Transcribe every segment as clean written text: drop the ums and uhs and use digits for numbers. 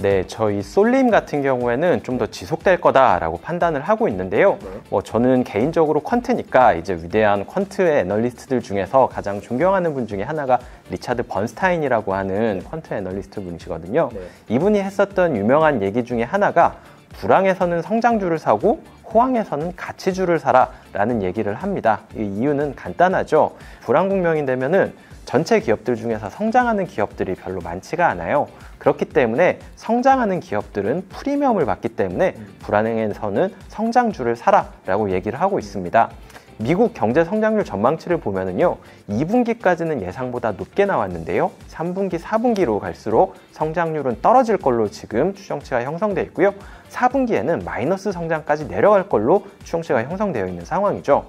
네, 저희 쏠림 같은 경우에는 좀 더 지속될 거다라고 판단을 하고 있는데요. 저는 개인적으로 퀀트니까 이제 위대한 퀀트 애널리스트들 중에서 가장 존경하는 분 중에 하나가 리차드 번스타인이라고 하는 퀀트 애널리스트 분이시거든요. 이분이 했었던 유명한 얘기 중에 하나가 불황에서는 성장주를 사고 호황에서는 가치주를 사라 라는 얘기를 합니다. 이 이유는 간단하죠. 불황 국면이 되면은 전체 기업들 중에서 성장하는 기업들이 별로 많지가 않아요. 그렇기 때문에 성장하는 기업들은 프리미엄을 받기 때문에 불황에서는 성장주를 사라 라고 얘기를 하고 있습니다. 미국 경제 성장률 전망치를 보면은요, 2분기까지는 예상보다 높게 나왔는데요, 3분기, 4분기로 갈수록 성장률은 떨어질 걸로 지금 추정치가 형성되어 있고요, 4분기에는 마이너스 성장까지 내려갈 걸로 추정치가 형성되어 있는 상황이죠.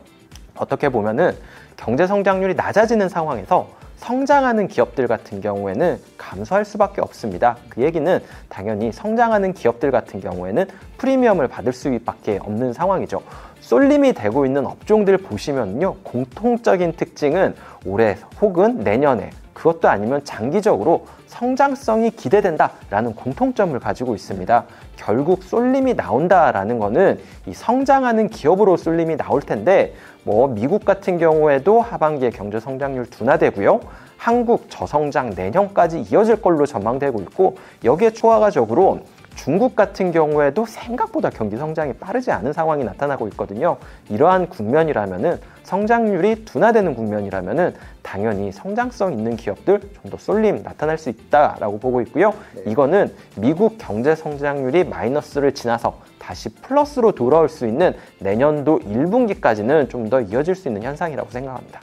어떻게 보면은 경제 성장률이 낮아지는 상황에서 성장하는 기업들 같은 경우에는 감소할 수밖에 없습니다. 그 얘기는 당연히 성장하는 기업들 같은 경우에는 프리미엄을 받을 수밖에 없는 상황이죠. 쏠림이 되고 있는 업종들 보시면요, 공통적인 특징은 올해 혹은 내년에, 그것도 아니면 장기적으로 성장성이 기대된다라는 공통점을 가지고 있습니다. 결국 쏠림이 나온다라는 거는 이 성장하는 기업으로 쏠림이 나올 텐데, 미국 같은 경우에도 하반기에 경제 성장률 둔화되고요, 한국 저성장 내년까지 이어질 걸로 전망되고 있고, 여기에 추가적으로 중국 같은 경우에도 생각보다 경기 성장이 빠르지 않은 상황이 나타나고 있거든요. 이러한 국면이라면은, 성장률이 둔화되는 국면이라면은 당연히 성장성 있는 기업들 좀 더 쏠림 나타날 수 있다라고 보고 있고요. 이거는 미국 경제 성장률이 마이너스를 지나서 다시 플러스로 돌아올 수 있는 내년도 1분기까지는 좀 더 이어질 수 있는 현상이라고 생각합니다.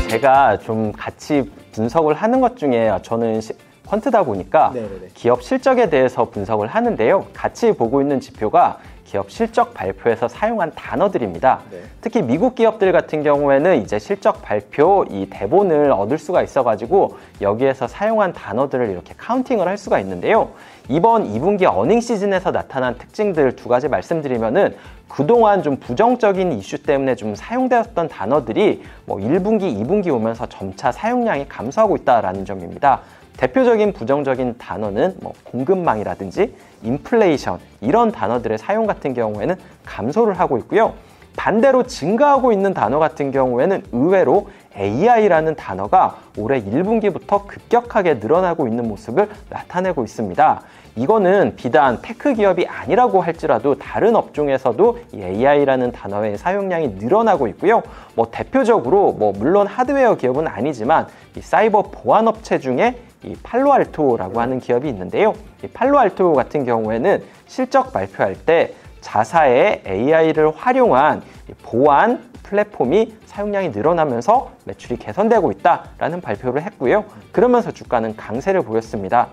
제가 좀 같이 분석을 하는 것 중에, 저는 퀀트다 보니까 기업 실적에 대해서 분석을 하는데요, 같이 보고 있는 지표가 기업 실적 발표에서 사용한 단어들입니다. 특히 미국 기업들 같은 경우에는 이제 실적 발표 이 대본을 얻을 수가 있어가지고 여기에서 사용한 단어들을 이렇게 카운팅을 할 수가 있는데요, 이번 2분기 어닝 시즌에서 나타난 특징들 두 가지 말씀드리면은, 그동안 좀 부정적인 이슈 때문에 좀 사용되었던 단어들이 1분기, 2분기 오면서 점차 사용량이 감소하고 있다라는 점입니다. 대표적인 부정적인 단어는 공급망이라든지 인플레이션, 이런 단어들의 사용 같은 경우에는 감소를 하고 있고요. 반대로 증가하고 있는 단어 같은 경우에는 의외로 AI라는 단어가 올해 1분기부터 급격하게 늘어나고 있는 모습을 나타내고 있습니다. 이거는 비단 테크 기업이 아니라고 할지라도 다른 업종에서도 이 AI라는 단어의 사용량이 늘어나고 있고요. 대표적으로 물론 하드웨어 기업은 아니지만 이 사이버 보안 업체 중에 이 팔로알토라고 하는 기업이 있는데요, 이 팔로알토 같은 경우에는 실적 발표할 때 자사의 AI를 활용한 보안 플랫폼이 사용량이 늘어나면서 매출이 개선되고 있다라는 발표를 했고요. 그러면서 주가는 강세를 보였습니다.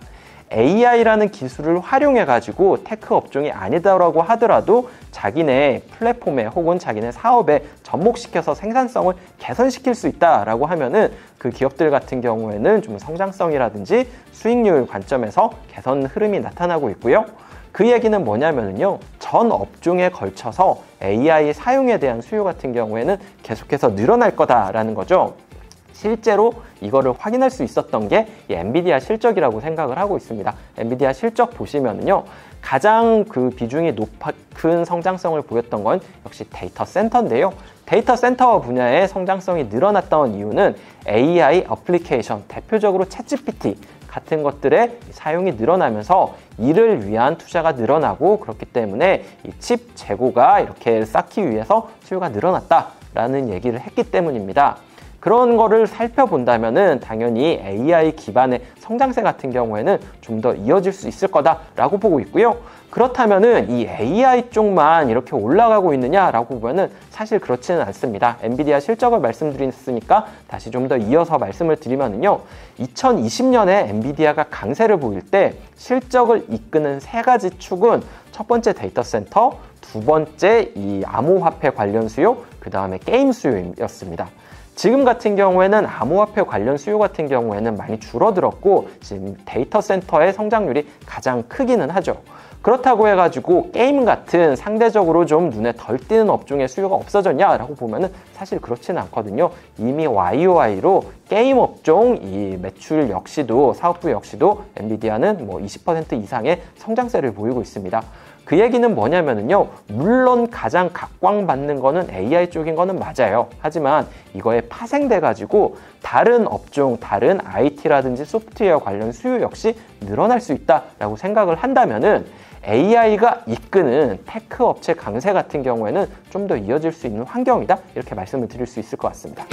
AI라는 기술을 활용해가지고 테크 업종이 아니다라고 하더라도 자기네 플랫폼에 혹은 자기네 사업에 접목시켜서 생산성을 개선시킬 수 있다라고 하면은 그 기업들 같은 경우에는 좀 성장성이라든지 수익률 관점에서 개선 흐름이 나타나고 있고요. 그 얘기는 뭐냐면요, 전 업종에 걸쳐서 AI 사용에 대한 수요 같은 경우에는 계속해서 늘어날 거다라는 거죠. 실제로 이거를 확인할 수 있었던 게 이 엔비디아 실적이라고 생각을 하고 있습니다. 엔비디아 실적 보시면은요, 가장 그 비중이 높은 성장성을 보였던 건 역시 데이터 센터인데요. 데이터 센터 분야의 성장성이 늘어났던 이유는 AI 어플리케이션, 대표적으로 챗GPT 같은 것들의 사용이 늘어나면서 이를 위한 투자가 늘어나고, 그렇기 때문에 이 칩 재고가 이렇게 쌓기 위해서 수요가 늘어났다라는 얘기를 했기 때문입니다. 그런 거를 살펴본다면은 당연히 AI 기반의 성장세 같은 경우에는 좀 더 이어질 수 있을 거다라고 보고 있고요. 그렇다면은 이 AI 쪽만 이렇게 올라가고 있느냐라고 보면은 사실 그렇지는 않습니다. 엔비디아 실적을 말씀드렸으니까 다시 좀 더 이어서 말씀을 드리면은요, 2020년에 엔비디아가 강세를 보일 때 실적을 이끄는 세 가지 축은 첫 번째 데이터 센터, 두 번째 이 암호화폐 관련 수요, 그 다음에 게임 수요였습니다. 지금 같은 경우에는 암호화폐 관련 수요 같은 경우에는 많이 줄어들었고, 지금 데이터 센터의 성장률이 가장 크기는 하죠. 그렇다고 해가지고 게임 같은 상대적으로 좀 눈에 덜 띄는 업종의 수요가 없어졌냐라고 보면은 사실 그렇지는 않거든요. 이미 YOY로 게임 업종 이 매출 역시도 사업부 역시도 엔비디아는 뭐 20% 이상의 성장세를 보이고 있습니다. 그 얘기는 뭐냐면은요, 물론 가장 각광받는 거는 AI 쪽인 거는 맞아요. 하지만 이거에 파생돼 가지고 다른 업종, 다른 IT라든지 소프트웨어 관련 수요 역시 늘어날 수 있다라고 생각을 한다면은 AI가 이끄는 테크 업체 강세 같은 경우에는 좀 더 이어질 수 있는 환경이다, 이렇게 말씀을 드릴 수 있을 것 같습니다.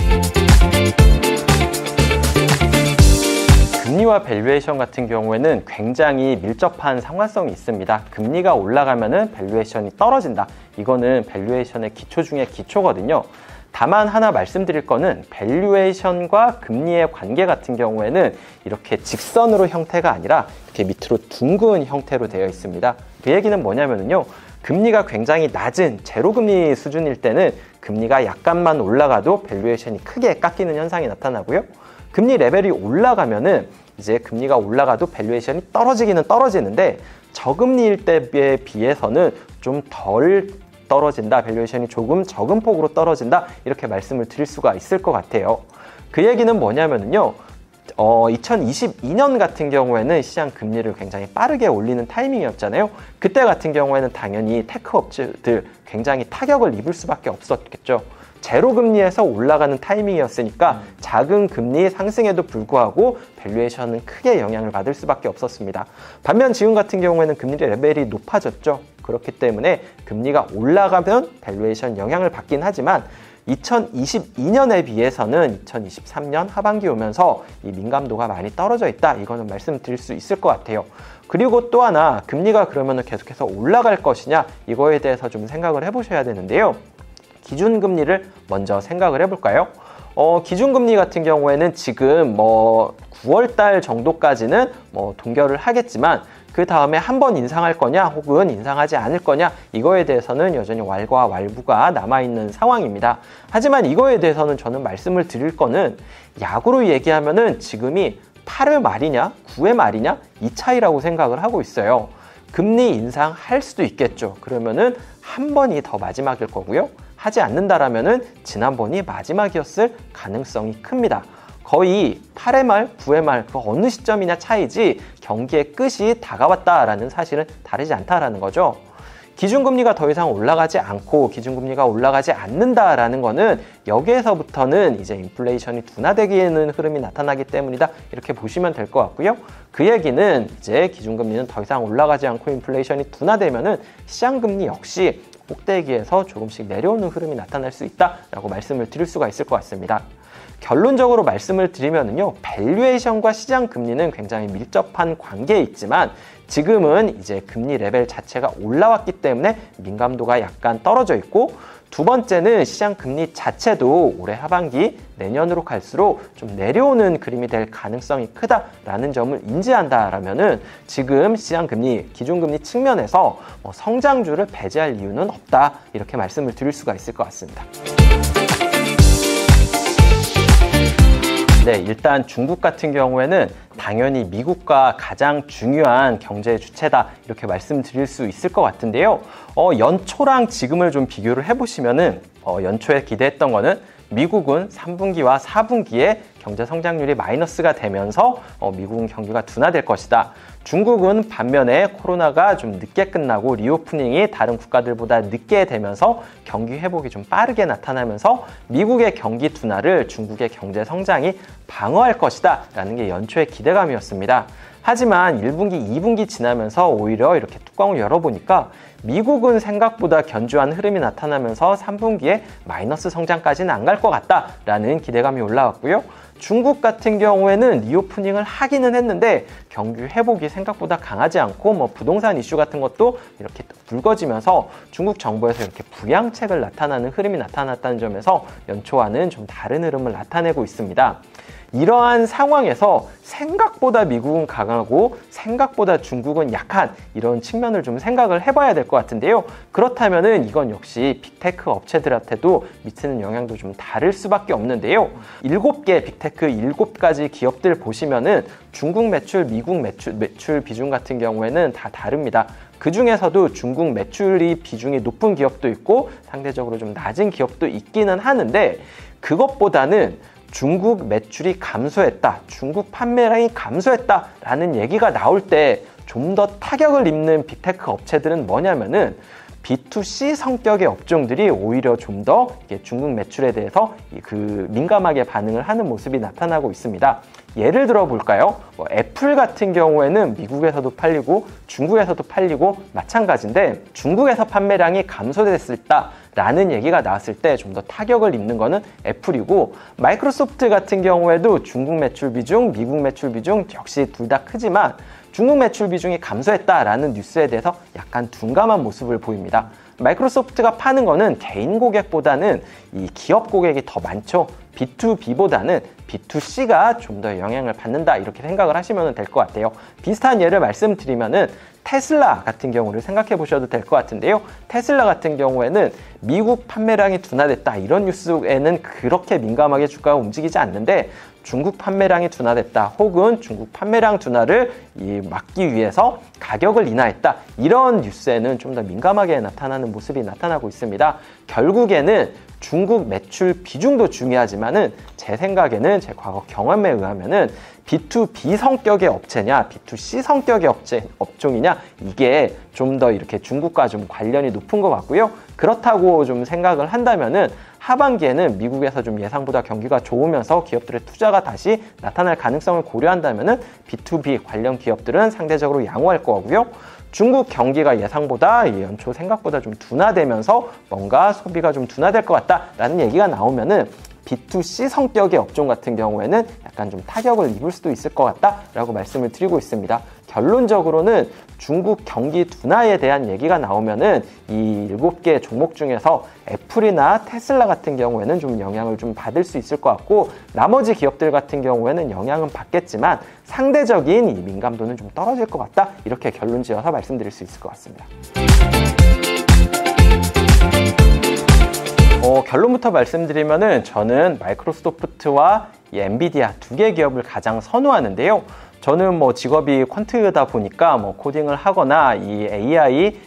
금리와 밸류에이션 같은 경우에는 굉장히 밀접한 상관성이 있습니다. 금리가 올라가면은 밸류에이션이 떨어진다. 이거는 밸류에이션의 기초 중에 기초거든요. 다만 하나 말씀드릴 거는 밸류에이션과 금리의 관계 같은 경우에는 이렇게 직선으로 형태가 아니라 이렇게 밑으로 둥근 형태로 되어 있습니다. 그 얘기는 뭐냐면요, 금리가 굉장히 낮은 제로금리 수준일 때는 금리가 약간만 올라가도 밸류에이션이 크게 깎이는 현상이 나타나고요. 금리 레벨이 올라가면은 이제 금리가 올라가도 밸류에이션이 떨어지기는 떨어지는데 저금리일 때에 비해서는 좀 덜 떨어진다, 밸류에이션이 조금 적은 폭으로 떨어진다, 이렇게 말씀을 드릴 수가 있을 것 같아요. 그 얘기는 뭐냐면요, 2022년 같은 경우에는 시장 금리를 굉장히 빠르게 올리는 타이밍이었잖아요. 그때 같은 경우에는 당연히 테크 업체들 굉장히 타격을 입을 수밖에 없었겠죠. 제로금리에서 올라가는 타이밍이었으니까 작은 금리 상승에도 불구하고 밸류에이션은 크게 영향을 받을 수밖에 없었습니다. 반면 지금 같은 경우에는 금리 레벨이 높아졌죠. 그렇기 때문에 금리가 올라가면 밸류에이션 영향을 받긴 하지만 2022년에 비해서는 2023년 하반기 오면서 이 민감도가 많이 떨어져 있다, 이거는 말씀드릴 수 있을 것 같아요. 그리고 또 하나, 금리가 그러면 계속해서 올라갈 것이냐, 이거에 대해서 좀 생각을 해보셔야 되는데요. 기준금리를 먼저 생각을 해볼까요? 기준금리 같은 경우에는 지금 9월달 정도까지는 동결을 하겠지만 그 다음에 한 번 인상할 거냐 혹은 인상하지 않을 거냐, 이거에 대해서는 여전히 왈가왈부가 남아있는 상황입니다. 하지만 이거에 대해서는 저는 말씀을 드릴 거는 야구로 얘기하면은 지금이 8회 말이냐 9회 말이냐 이 차이라고 생각을 하고 있어요. 금리 인상할 수도 있겠죠. 그러면은 한 번이 더 마지막일 거고요. 하지 않는다라면은 지난번이 마지막이었을 가능성이 큽니다. 거의 8회 말, 9회 말 그 어느 시점이냐 차이지 경기의 끝이 다가왔다라는 사실은 다르지 않다라는 거죠. 기준금리가 더 이상 올라가지 않고 기준금리가 올라가지 않는다라는 거는 여기에서부터는 이제 인플레이션이 둔화되기에는 흐름이 나타나기 때문이다, 이렇게 보시면 될 것 같고요. 그 얘기는 이제 기준금리는 더 이상 올라가지 않고 인플레이션이 둔화되면은 시장금리 역시 꼭대기에서 조금씩 내려오는 흐름이 나타날 수 있다라고 말씀을 드릴 수가 있을 것 같습니다. 결론적으로 말씀을 드리면은요, 밸류에이션과 시장 금리는 굉장히 밀접한 관계에 있지만 지금은 이제 금리 레벨 자체가 올라왔기 때문에 민감도가 약간 떨어져 있고, 두 번째는 시장 금리 자체도 올해 하반기 내년으로 갈수록 좀 내려오는 그림이 될 가능성이 크다라는 점을 인지한다라면은 지금 시장 금리, 기준금리 측면에서 성장주를 배제할 이유는 없다, 이렇게 말씀을 드릴 수가 있을 것 같습니다. 네, 일단 중국 같은 경우에는 당연히 미국과 가장 중요한 경제 주체다, 이렇게 말씀드릴 수 있을 것 같은데요. 연초랑 지금을 좀 비교를 해보시면은 연초에 기대했던 거는 미국은 3분기와 4분기에 경제 성장률이 마이너스가 되면서 미국은 경기가 둔화될 것이다. 중국은 반면에 코로나가 좀 늦게 끝나고 리오프닝이 다른 국가들보다 늦게 되면서 경기 회복이 좀 빠르게 나타나면서 미국의 경기 둔화를 중국의 경제 성장이 방어할 것이다 라는 게 연초의 기대감이었습니다. 하지만 1분기, 2분기 지나면서 오히려 이렇게 뚜껑을 열어보니까 미국은 생각보다 견조한 흐름이 나타나면서 3분기에 마이너스 성장까지는 안 갈 것 같다라는 기대감이 올라왔고요. 중국 같은 경우에는 리오프닝을 하기는 했는데 경기 회복이 생각보다 강하지 않고 부동산 이슈 같은 것도 이렇게 불거지면서 중국 정부에서 이렇게 부양책을 나타나는 흐름이 나타났다는 점에서 연초와는 좀 다른 흐름을 나타내고 있습니다. 이러한 상황에서 생각보다 미국은 강하고 생각보다 중국은 약한 이런 측면을 좀 생각을 해봐야 될 것 같은데요. 그렇다면은 이건 역시 빅테크 업체들한테도 미치는 영향도 좀 다를 수밖에 없는데요. 7개 빅테크 7가지 기업들 보시면은 중국 매출, 미국 매출 비중 같은 경우에는 다 다릅니다. 그 중에서도 중국 매출이 비중이 높은 기업도 있고 상대적으로 좀 낮은 기업도 있기는 하는데, 그것보다는 중국 매출이 감소했다, 중국 판매량이 감소했다라는 얘기가 나올 때 좀 더 타격을 입는 빅테크 업체들은 뭐냐면은 B2C 성격의 업종들이 오히려 좀 더 중국 매출에 대해서 민감하게 반응을 하는 모습이 나타나고 있습니다. 예를 들어 볼까요? 애플 같은 경우에는 미국에서도 팔리고 중국에서도 팔리고 마찬가지인데, 중국에서 판매량이 감소됐을다라는 얘기가 나왔을 때 좀 더 타격을 입는 거는 애플이고, 마이크로소프트 같은 경우에도 중국 매출 비중, 미국 매출 비중 역시 둘 다 크지만 중국 매출 비중이 감소했다라는 뉴스에 대해서 약간 둔감한 모습을 보입니다. 마이크로소프트가 파는 거는 개인 고객보다는 이 기업 고객이 더 많죠. B2B보다는 B2C가 좀 더 영향을 받는다, 이렇게 생각을 하시면 될 것 같아요. 비슷한 예를 말씀드리면은 테슬라 같은 경우를 생각해 보셔도 될 것 같은데요. 테슬라 같은 경우에는 미국 판매량이 둔화됐다, 이런 뉴스에는 그렇게 민감하게 주가가 움직이지 않는데, 중국 판매량이 둔화됐다, 혹은 중국 판매량 둔화를 막기 위해서 가격을 인하했다, 이런 뉴스에는 좀 더 민감하게 나타나는 모습이 나타나고 있습니다. 결국에는 중국 매출 비중도 중요하지만은 제 생각에는, 제 과거 경험에 의하면은 B2B 성격의 업체냐, B2C 성격의 업종이냐, 이게 좀 더 이렇게 중국과 좀 관련이 높은 것 같고요. 그렇다고 좀 생각을 한다면은 하반기에는 미국에서 좀 예상보다 경기가 좋으면서 기업들의 투자가 다시 나타날 가능성을 고려한다면은 B2B 관련 기업들은 상대적으로 양호할 거고요. 중국 경기가 예상보다 연초 생각보다 좀 둔화되면서 뭔가 소비가 좀 둔화될 것 같다라는 얘기가 나오면은 B2C 성격의 업종 같은 경우에는 약간 좀 타격을 입을 수도 있을 것 같다라고 말씀을 드리고 있습니다. 결론적으로는 중국 경기 둔화에 대한 얘기가 나오면은 이 7개 종목 중에서 애플이나 테슬라 같은 경우에는 좀 영향을 좀 받을 수 있을 것 같고, 나머지 기업들 같은 경우에는 영향은 받겠지만 상대적인 이 민감도는 좀 떨어질 것 같다, 이렇게 결론 지어서 말씀드릴 수 있을 것 같습니다. 결론부터 말씀드리면은 저는 마이크로소프트와 이 엔비디아 두 개 기업을 가장 선호하는데요. 저는 직업이 퀀트다 보니까 코딩을 하거나 이 AI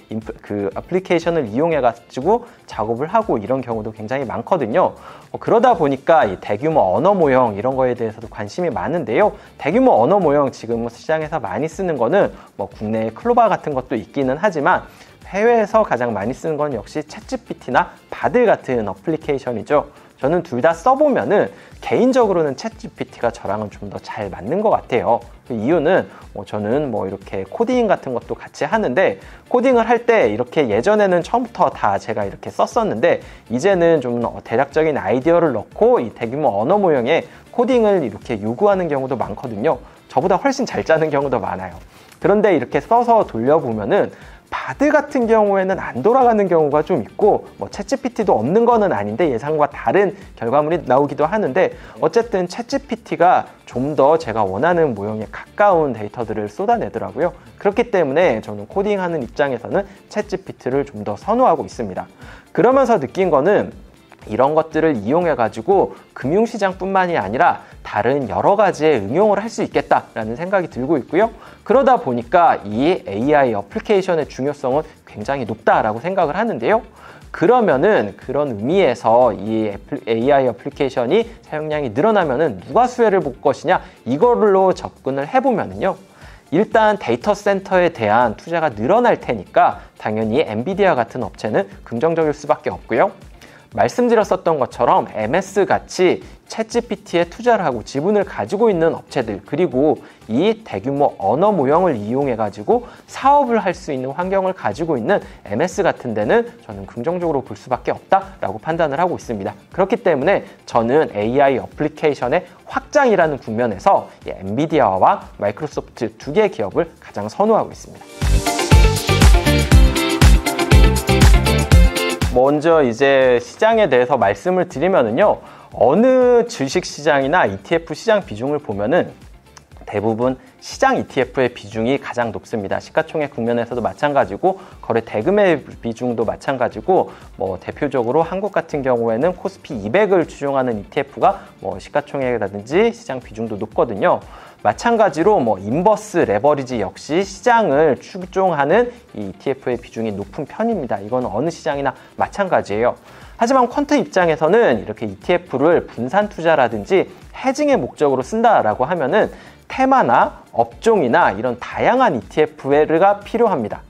애플리케이션을 이용해 가지고 작업을 하고 이런 경우도 굉장히 많거든요. 그러다 보니까 이 대규모 언어 모형 이런 거에 대해서도 관심이 많은데요. 대규모 언어 모형 지금 시장에서 많이 쓰는 거는 국내에 클로바 같은 것도 있기는 하지만, 해외에서 가장 많이 쓰는 건 역시 챗GPT나 바드 같은 어플리케이션이죠. 저는 둘 다 써보면은 개인적으로는 챗GPT가 저랑은 좀 더 잘 맞는 것 같아요. 그 이유는 저는 이렇게 코딩 같은 것도 같이 하는데, 코딩을 할 때 이렇게 예전에는 처음부터 다 제가 이렇게 썼었는데, 이제는 좀 대략적인 아이디어를 넣고 이 대규모 언어 모형에 코딩을 이렇게 요구하는 경우도 많거든요. 저보다 훨씬 잘 짜는 경우도 많아요. 그런데 이렇게 써서 돌려보면은 바드 같은 경우에는 안 돌아가는 경우가 좀 있고, 챗GPT도 없는 거는 아닌데 예상과 다른 결과물이 나오기도 하는데, 어쨌든 챗GPT가 좀 더 제가 원하는 모형에 가까운 데이터들을 쏟아내더라고요. 그렇기 때문에 저는 코딩하는 입장에서는 챗GPT를 좀 더 선호하고 있습니다. 그러면서 느낀 거는 이런 것들을 이용해 가지고 금융시장뿐만이 아니라 다른 여러 가지의 응용을 할 수 있겠다라는 생각이 들고 있고요. 그러다 보니까 이 AI 어플리케이션의 중요성은 굉장히 높다라고 생각을 하는데요. 그러면은 그런 의미에서 이 AI 어플리케이션이 사용량이 늘어나면은 누가 수혜를 볼 것이냐, 이걸로 접근을 해보면은요. 일단 데이터 센터에 대한 투자가 늘어날 테니까 당연히 엔비디아 같은 업체는 긍정적일 수밖에 없고요. 말씀드렸었던 것처럼 MS같이 챗GPT에 투자를 하고 지분을 가지고 있는 업체들, 그리고 이 대규모 언어 모형을 이용해 가지고 사업을 할 수 있는 환경을 가지고 있는 MS 같은 데는 저는 긍정적으로 볼 수밖에 없다라고 판단을 하고 있습니다. 그렇기 때문에 저는 AI 어플리케이션의 확장이라는 국면에서 이 엔비디아와 마이크로소프트 두 개의 기업을 가장 선호하고 있습니다. 먼저 이제 시장에 대해서 말씀을 드리면은요, 어느 주식 시장이나 ETF 시장 비중을 보면은 대부분 시장 ETF의 비중이 가장 높습니다. 시가총액 국면에서도 마찬가지고 거래 대금의 비중도 마찬가지고 대표적으로 한국 같은 경우에는 코스피 200을 추종하는 ETF가 시가총액이라든지 시장 비중도 높거든요. 마찬가지로 인버스 레버리지 역시 시장을 추종하는 이 ETF의 비중이 높은 편입니다. 이건 어느 시장이나 마찬가지예요. 하지만 퀀트 입장에서는 이렇게 ETF를 분산 투자라든지 헤징의 목적으로 쓴다라고 하면은 테마나 업종이나 이런 다양한 ETF가 필요합니다.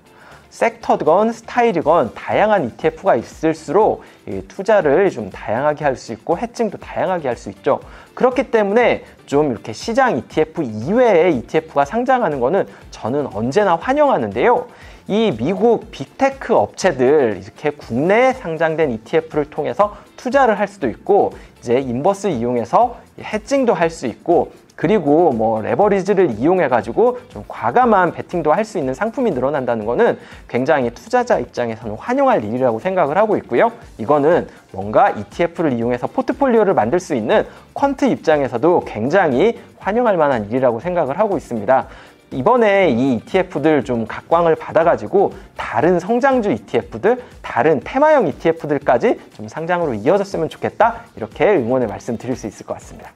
섹터건 스타일이건 다양한 ETF가 있을수록 투자를 좀 다양하게 할 수 있고 헤징도 다양하게 할 수 있죠. 그렇기 때문에 좀 이렇게 시장 ETF 이외의 ETF가 상장하는 거는 저는 언제나 환영하는데요. 이 미국 빅테크 업체들 이렇게 국내에 상장된 ETF를 통해서 투자를 할 수도 있고 이제 인버스 이용해서 헤징도 할 수 있고 그리고 레버리지를 이용해 가지고 좀 과감한 베팅도 할 수 있는 상품이 늘어난다는 거는 굉장히 투자자 입장에서는 환영할 일이라고 생각을 하고 있고요. 이거는 뭔가 ETF를 이용해서 포트폴리오를 만들 수 있는 퀀트 입장에서도 굉장히 환영할 만한 일이라고 생각을 하고 있습니다. 이번에 이 ETF들 좀 각광을 받아가지고 다른 성장주 ETF들, 다른 테마형 ETF들까지 좀 상장으로 이어졌으면 좋겠다. 이렇게 응원의 말씀 드릴 수 있을 것 같습니다.